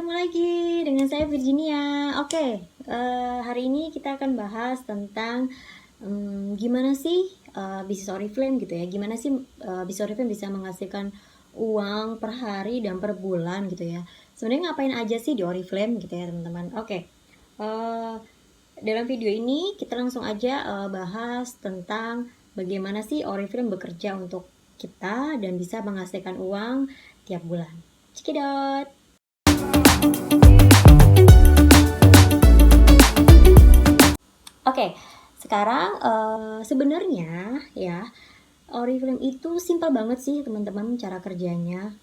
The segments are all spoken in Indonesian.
ketemu lagi dengan saya Virginia. Oke, hari ini kita akan bahas tentang gimana sih bisnis Oriflame gitu ya. Gimana sih bisnis Oriflame bisa menghasilkan uang per hari dan per bulan gitu ya. Sebenarnya ngapain aja sih di Oriflame gitu ya teman-teman. Oke, dalam video ini kita langsung aja bahas tentang bagaimana sih Oriflame bekerja untuk kita dan bisa menghasilkan uang tiap bulan. Cekidot. Oke, sekarang sebenarnya ya Oriflame itu simpel banget sih teman-teman cara kerjanya.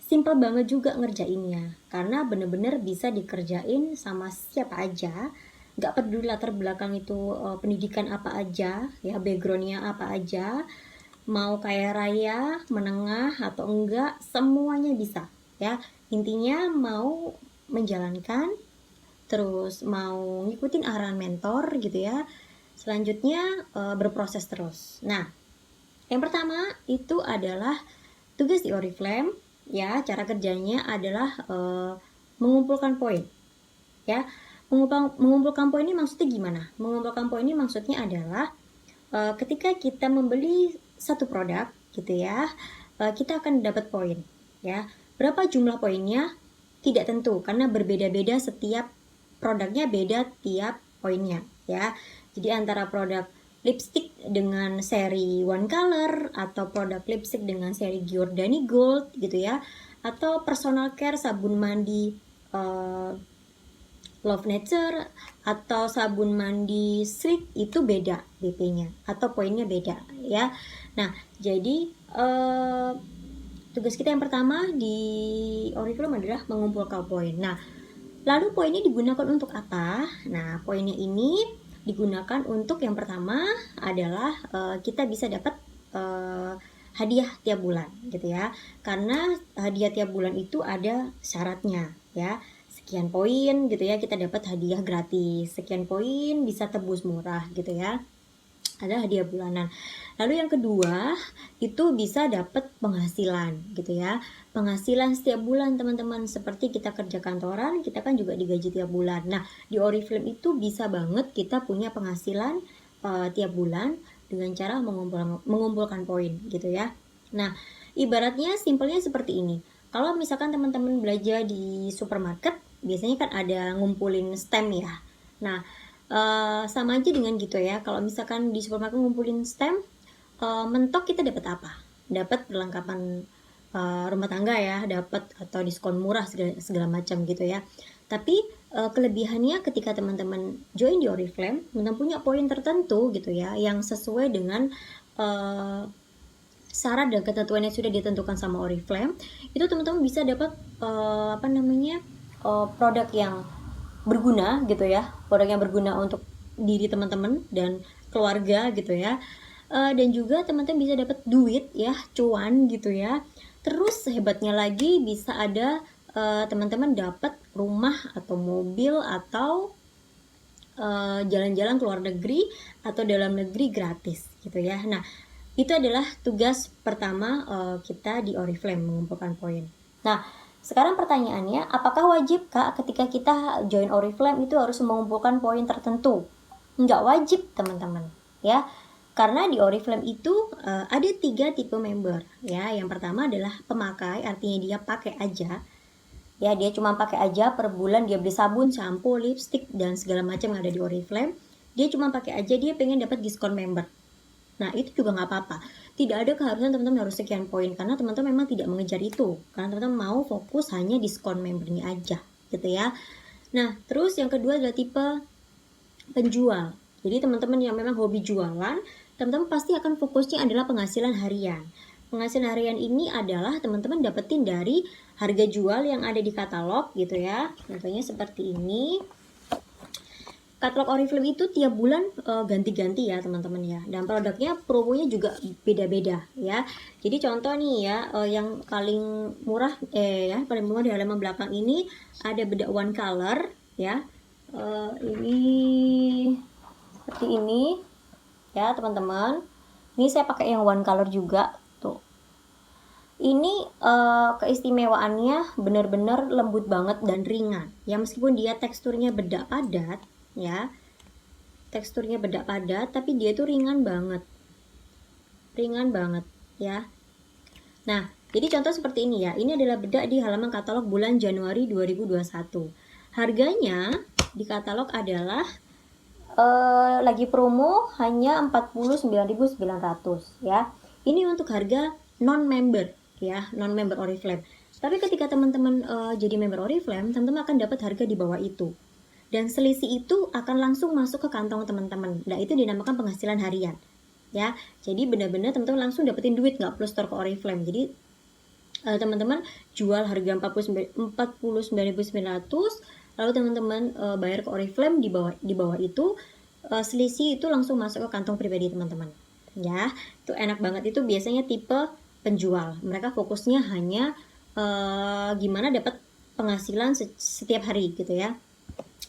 Simpel banget juga ngerjainnya karena bener-bener bisa dikerjain sama siapa aja. Gak peduli latar belakang itu pendidikan apa aja, ya backgroundnya apa aja, mau kaya raya, menengah atau enggak, semuanya bisa. Ya intinya mau menjalankan terus mau ngikutin arahan mentor gitu ya. Selanjutnya berproses terus. Nah, yang pertama itu adalah tugas di Oriflame ya. Cara kerjanya adalah mengumpulkan poin ya. Mengumpulkan poin ini maksudnya gimana? Mengumpulkan poin ini maksudnya adalah ketika kita membeli satu produk gitu ya, kita akan dapat poin ya. Berapa jumlah poinnya tidak tentu karena berbeda-beda, setiap produknya beda tiap poinnya ya. Jadi antara produk lipstick dengan seri One Color atau produk lipstick dengan seri Giordani Gold gitu ya, atau personal care sabun mandi Love Nature atau sabun mandi Sleek, itu beda BP-nya atau poinnya beda ya. Nah, jadi tugas kita yang pertama di Oriflame adalah mengumpulkan poin. Nah, lalu poinnya digunakan untuk apa? Nah, poinnya ini digunakan untuk yang pertama adalah kita bisa dapat hadiah tiap bulan gitu ya. Karena hadiah tiap bulan itu ada syaratnya ya. Sekian poin gitu ya, kita dapat hadiah gratis. Sekian poin bisa tebus murah gitu ya. Ada hadiah bulanan. Lalu yang kedua itu bisa dapat penghasilan gitu ya. Penghasilan setiap bulan teman-teman, seperti kita kerja kantoran, kita kan juga digaji tiap bulan. Nah, di Oriflame itu bisa banget kita punya penghasilan tiap bulan dengan cara mengumpulkan poin gitu ya. Nah, ibaratnya simpelnya seperti ini. Kalau misalkan teman-teman belanja di supermarket, biasanya kan ada ngumpulin stem ya. Nah, sama aja dengan gitu ya. Kalau misalkan di supermarket ngumpulin stem, mentok kita dapat apa? Dapat perlengkapan rumah tangga ya, dapat atau diskon murah segala macam gitu ya. Tapi kelebihannya ketika teman-teman join di Oriflame, teman-teman punya poin tertentu gitu ya, yang sesuai dengan syarat dan ketentuan yang sudah ditentukan sama Oriflame, itu teman-teman bisa dapat produk yang berguna gitu ya, produk yang berguna untuk diri teman-teman dan keluarga gitu ya. Dan juga teman-teman bisa dapat duit ya, cuan gitu ya. Terus hebatnya lagi bisa ada teman-teman dapat rumah atau mobil atau jalan-jalan ke luar negeri atau dalam negeri gratis gitu ya. Nah, itu adalah tugas pertama kita di Oriflame, mengumpulkan poin. Nah, sekarang pertanyaannya, apakah wajib Kak ketika kita join Oriflame itu harus mengumpulkan poin tertentu? Nggak wajib teman-teman ya. Karena di Oriflame itu ada 3 tipe member ya. Yang pertama adalah pemakai, artinya dia pakai aja. Ya, dia cuma pakai aja, per bulan dia beli sabun, shampoo, lipstick dan segala macam yang ada di Oriflame. Dia cuma pakai aja, dia pengen dapat diskon member. Nah, itu juga nggak apa-apa. Tidak ada keharusan teman-teman harus sekian poin, karena teman-teman memang tidak mengejar itu. Karena teman-teman mau fokus hanya diskon membernya aja, gitu ya. Nah, terus yang kedua adalah tipe penjual. Jadi teman-teman yang memang hobi jualan, teman-teman pasti akan fokusnya adalah penghasilan harian. Penghasilan harian ini adalah teman-teman dapetin dari harga jual yang ada di katalog gitu ya. Contohnya seperti ini. Katalog Oriflame itu tiap bulan ganti-ganti ya teman-teman ya, dan produknya promonya juga beda-beda ya. Jadi contoh nih ya, yang paling murah paling murah di halaman belakang ini ada bedak One Color ya. Ini seperti ini ya teman-teman. Ini saya pakai yang One Color juga tuh. Ini keistimewaannya benar-benar lembut banget dan ringan. Ya meskipun dia teksturnya bedak padat, ya. Teksturnya bedak padat, tapi dia itu ringan banget. Ringan banget, ya. Nah, jadi contoh seperti ini ya. Ini adalah bedak di halaman katalog bulan Januari 2021. Harganya di katalog adalah lagi promo hanya 49.900 ya. Ini untuk harga non-member ya, non-member Oriflame. Tapi ketika teman-teman jadi member Oriflame, teman-teman akan dapat harga di bawah itu. Dan selisih itu akan langsung masuk ke kantong teman-teman. Nah, itu dinamakan penghasilan harian. Ya, jadi benar-benar teman-teman langsung dapetin duit, nggak perlu store ke Oriflame. Jadi teman-teman jual harga 49.900, lalu teman-teman bayar ke Oriflame di bawah itu, selisih itu langsung masuk ke kantong pribadi teman-teman. Ya, itu enak banget. Itu biasanya tipe penjual. Mereka fokusnya hanya gimana dapat penghasilan setiap hari gitu ya.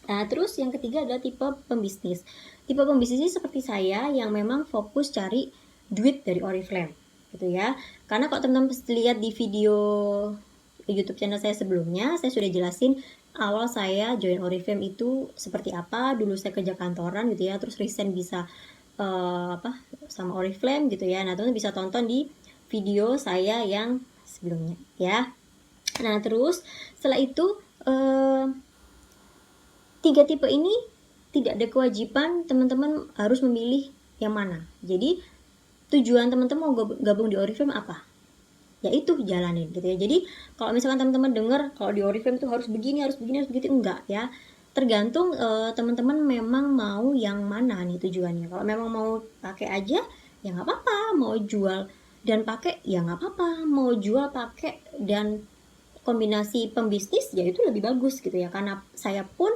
Nah, terus yang ketiga adalah tipe pembisnis. Tipe pembisnis ini seperti saya yang memang fokus cari duit dari Oriflame gitu ya. Karena kalau teman-teman lihat di video YouTube channel saya sebelumnya, saya sudah jelasin awal saya join Oriflame itu seperti apa. Dulu saya kerja kantoran gitu ya, terus resign bisa sama Oriflame gitu ya. Nah, teman-teman bisa tonton di video saya yang sebelumnya ya. Nah, terus setelah itu 3 tipe ini tidak ada kewajiban teman-teman harus memilih yang mana. Jadi tujuan teman-teman mau gabung di Oriflame apa? Ya itu jalanin gitu ya. Jadi kalau misalkan teman-teman dengar kalau di Oriflame tuh harus begini, harus begitu, enggak ya. Tergantung teman-teman memang mau yang mana nih tujuannya. Kalau memang mau pakai aja ya nggak apa-apa, mau jual dan pakai ya nggak apa-apa, mau jual pakai dan kombinasi pembisnis ya itu lebih bagus gitu ya. Karena saya pun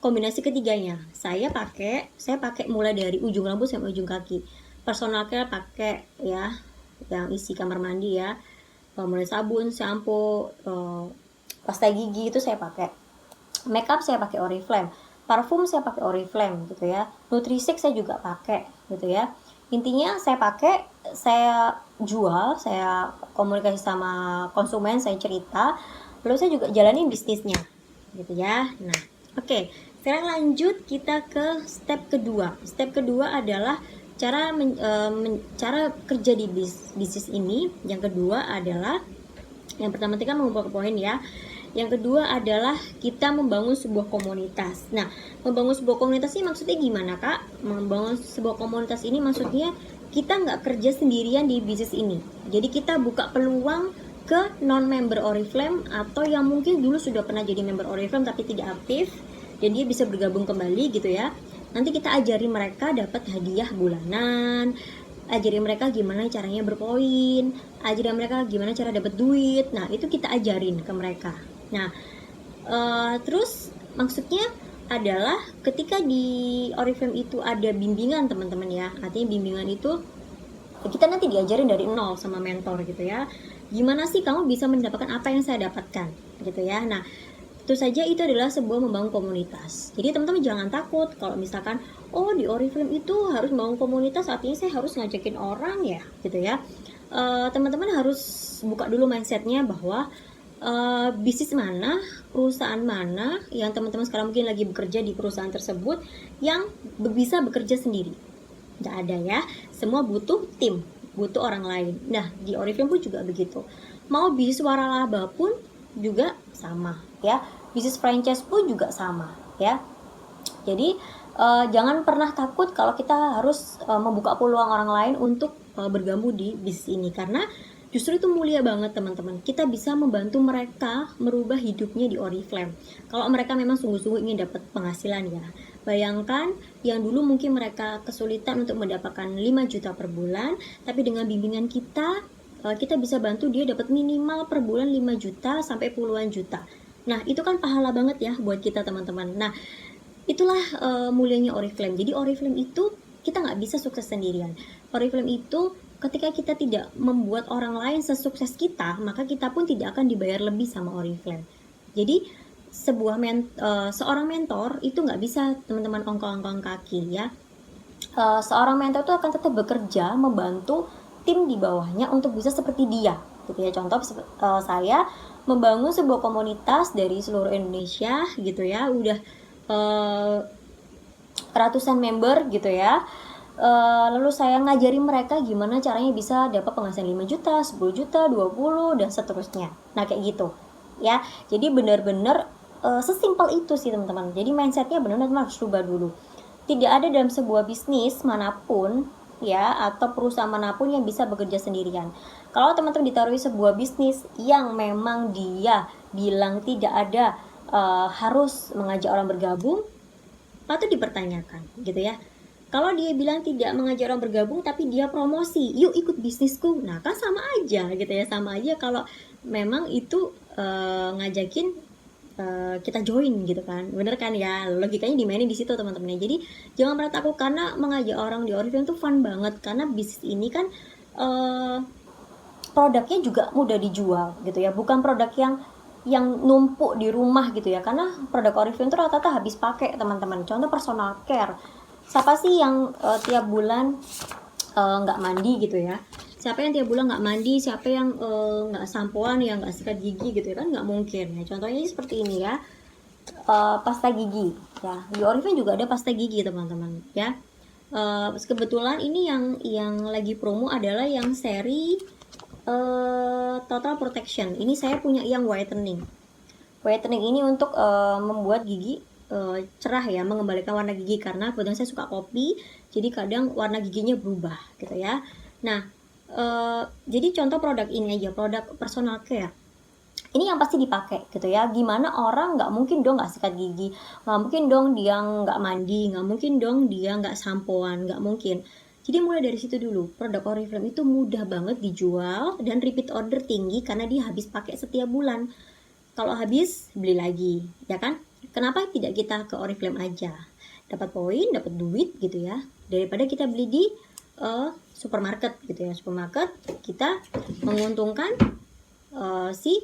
kombinasi ketiganya saya pakai mulai dari ujung rambut sampai ujung kaki. Personal care pakai ya yang isi kamar mandi ya, mulai sabun, shampoo, pasta gigi itu saya pakai. Makeup saya pakai Oriflame, parfum saya pakai Oriflame gitu ya, Nutrisik saya juga pakai gitu ya. Intinya saya pakai, saya jual, saya komunikasi sama konsumen, saya cerita, lalu saya juga jalanin bisnisnya gitu ya. Nah, oke. Sekarang lanjut kita ke step kedua. Step kedua adalah cara kerja di bisnis ini. Yang kedua adalah, yang pertama tadi kan mengumpulkan poin ya. Yang kedua adalah kita membangun sebuah komunitas. Nah, membangun sebuah komunitas ini maksudnya gimana, Kak? Membangun sebuah komunitas ini maksudnya kita nggak kerja sendirian di bisnis ini. Jadi kita buka peluang ke non-member Oriflame atau yang mungkin dulu sudah pernah jadi member Oriflame tapi tidak aktif, dan dia bisa bergabung kembali gitu ya. Nanti kita ajari mereka dapat hadiah bulanan, ajari mereka gimana caranya berpoin, ajari mereka gimana cara dapat duit. Nah, itu kita ajarin ke mereka. Nah, terus maksudnya adalah ketika di Oriflame itu ada bimbingan teman-teman ya. Artinya bimbingan itu kita nanti diajarin dari nol sama mentor gitu ya. Gimana sih kamu bisa mendapatkan apa yang saya dapatkan gitu ya. Nah, tentu saja itu adalah sebuah membangun komunitas. Jadi teman-teman jangan takut kalau misalkan di Oriflame itu harus membangun komunitas, artinya saya harus ngajakin orang ya gitu ya. Teman-teman harus buka dulu mindsetnya bahwa bisnis mana, perusahaan mana yang teman-teman sekarang mungkin lagi bekerja di perusahaan tersebut yang bisa bekerja sendiri. Nggak ada ya, semua butuh tim, butuh orang lain. Nah, di Oriflame pun juga begitu. Mau bisnis waralaba pun juga sama ya, bisnis franchise pun juga sama ya. Jadi jangan pernah takut kalau kita harus membuka peluang orang lain untuk bergabung di bisnis ini, karena justru itu mulia banget teman-teman. Kita bisa membantu mereka merubah hidupnya di Oriflame kalau mereka memang sungguh-sungguh ingin dapat penghasilan ya. Bayangkan yang dulu mungkin mereka kesulitan untuk mendapatkan 5 juta per bulan, tapi dengan bimbingan kita bisa bantu dia dapat minimal per bulan 5 juta sampai puluhan juta. Nah, itu kan pahala banget ya buat kita teman-teman. Nah, itulah mulianya Oriflame. Jadi Oriflame itu kita nggak bisa sukses sendirian. Oriflame itu ketika kita tidak membuat orang lain sesukses kita, maka kita pun tidak akan dibayar lebih sama Oriflame. Jadi seorang mentor itu nggak bisa teman-teman ongkong-ongkong kaki ya. Seorang mentor itu akan tetap bekerja membantu tim di bawahnya untuk bisa seperti dia gitu ya. Contoh saya membangun sebuah komunitas dari seluruh Indonesia gitu ya, udah ratusan member gitu ya. Lalu saya ngajari mereka gimana caranya bisa dapat penghasilan 5 juta, 10 juta, 20 dan seterusnya. Nah kayak gitu ya. Jadi benar-benar sesimpel itu sih teman-teman. Jadi mindsetnya benar-benar harus rubah dulu. Tidak ada dalam sebuah bisnis manapun ya, atau perusahaan manapun yang bisa bekerja sendirian. Kalau teman-teman ditaruhi sebuah bisnis yang memang dia bilang tidak ada harus mengajak orang bergabung, patut dipertanyakan gitu ya. Kalau dia bilang tidak mengajak orang bergabung tapi dia promosi, yuk ikut bisnisku, nah kan sama aja gitu ya. Sama aja kalau memang itu ngajakin kita join gitu kan, bener kan ya, logikanya dimainin di situ teman-teman. Jadi jangan pernah takut karena mengajak orang di Oriflame itu fun banget, karena bisnis ini kan produknya juga mudah dijual gitu ya, bukan produk yang numpuk di rumah gitu ya, karena produk Oriflame itu rata-rata habis pakai teman-teman. Contoh personal care, siapa sih yang tiap bulan nggak mandi gitu ya? Siapa yang tiap bulan nggak mandi, siapa yang nggak sampoan, yang nggak sikat gigi gitu ya, kan nggak mungkin ya. Contohnya seperti ini ya, pasta gigi ya, di Oriflame juga ada pasta gigi teman-teman ya. Kebetulan ini yang lagi promo adalah yang seri Total Protection. Ini saya punya yang whitening ini untuk membuat gigi cerah ya, mengembalikan warna gigi, karena kebetulan saya suka kopi, jadi kadang warna giginya berubah gitu ya. Nah jadi contoh produk ini aja, produk personal care ini yang pasti dipakai gitu ya. Gimana orang nggak mungkin dong nggak sikat gigi, nggak mungkin dong dia nggak mandi, nggak mungkin dong dia nggak sampoan, nggak mungkin. Jadi mulai dari situ dulu, produk Oriflame itu mudah banget dijual dan repeat order tinggi karena dia habis pakai setiap bulan. Kalau habis beli lagi ya kan. Kenapa tidak kita ke Oriflame aja, dapat poin, dapat duit gitu ya, daripada kita beli di supermarket gitu ya. Supermarket kita menguntungkan si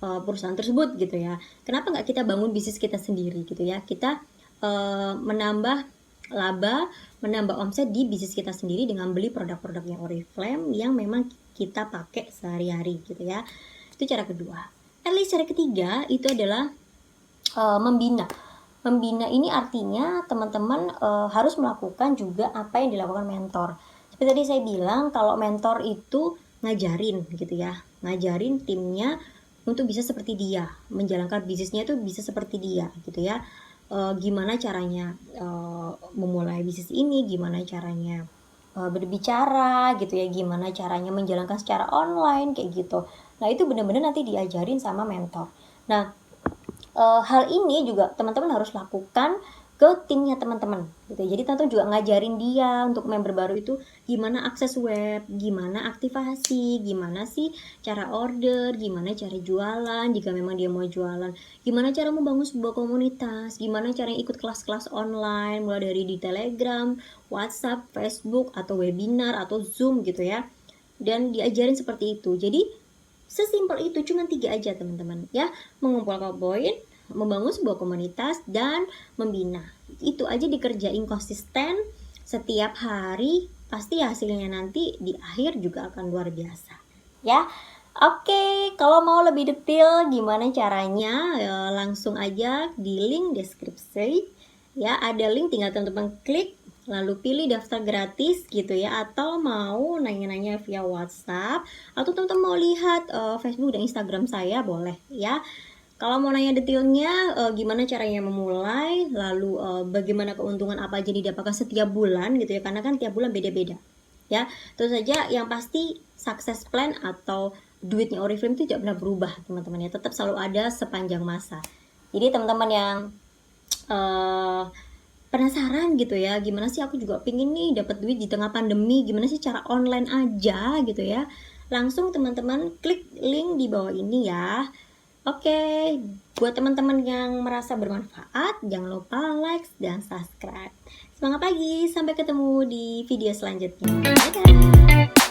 perusahaan tersebut gitu ya. Kenapa nggak kita bangun bisnis kita sendiri gitu ya, kita menambah laba, menambah omset di bisnis kita sendiri dengan beli produk-produknya Oriflame yang memang kita pakai sehari-hari gitu ya. Itu cara kedua. At least cara ketiga itu adalah membina. Membina ini artinya teman-teman harus melakukan juga apa yang dilakukan mentor. Seperti tadi saya bilang, kalau mentor itu ngajarin gitu ya, ngajarin timnya untuk bisa seperti dia, menjalankan bisnisnya itu bisa seperti dia gitu ya. Gimana caranya memulai bisnis ini, gimana caranya berbicara gitu ya, gimana caranya menjalankan secara online kayak gitu. Nah itu benar-benar nanti diajarin sama mentor. Nah hal ini juga teman-teman harus lakukan ke timnya teman-teman gitu. Jadi teman-teman juga ngajarin dia untuk member baru itu gimana akses web, gimana aktivasi, gimana sih cara order, gimana cara jualan jika memang dia mau jualan, gimana cara membangun sebuah komunitas, gimana cara ikut kelas-kelas online mulai dari di Telegram, WhatsApp, Facebook, atau webinar atau Zoom gitu ya. Dan diajarin seperti itu. Jadi sesimpel itu, cuma 3 aja teman-teman ya, mengumpulkan poin, membangun sebuah komunitas, dan membina. Itu aja dikerjain konsisten setiap hari, pasti hasilnya nanti di akhir juga akan luar biasa ya. Oke, kalau mau lebih detail gimana caranya, langsung aja di link deskripsi ya, ada link, tinggal teman-teman klik lalu pilih daftar gratis gitu ya, atau mau nanya-nanya via WhatsApp, atau teman-teman mau lihat Facebook dan Instagram saya, boleh ya. Kalau mau nanya detailnya gimana caranya memulai, lalu bagaimana keuntungan apa aja didapatkan setiap bulan gitu ya, karena kan tiap bulan beda-beda ya. Terus saja yang pasti success plan atau duitnya Oriflame itu tidak pernah berubah teman-teman ya, tetap selalu ada sepanjang masa. Jadi teman-teman yang penasaran gitu ya, gimana sih aku juga pingin nih dapat duit di tengah pandemi, gimana sih cara online aja gitu ya, langsung teman-teman klik link di bawah ini ya. Oke, buat teman-teman yang merasa bermanfaat, jangan lupa like dan subscribe. Semangat pagi, sampai ketemu di video selanjutnya. Dadah!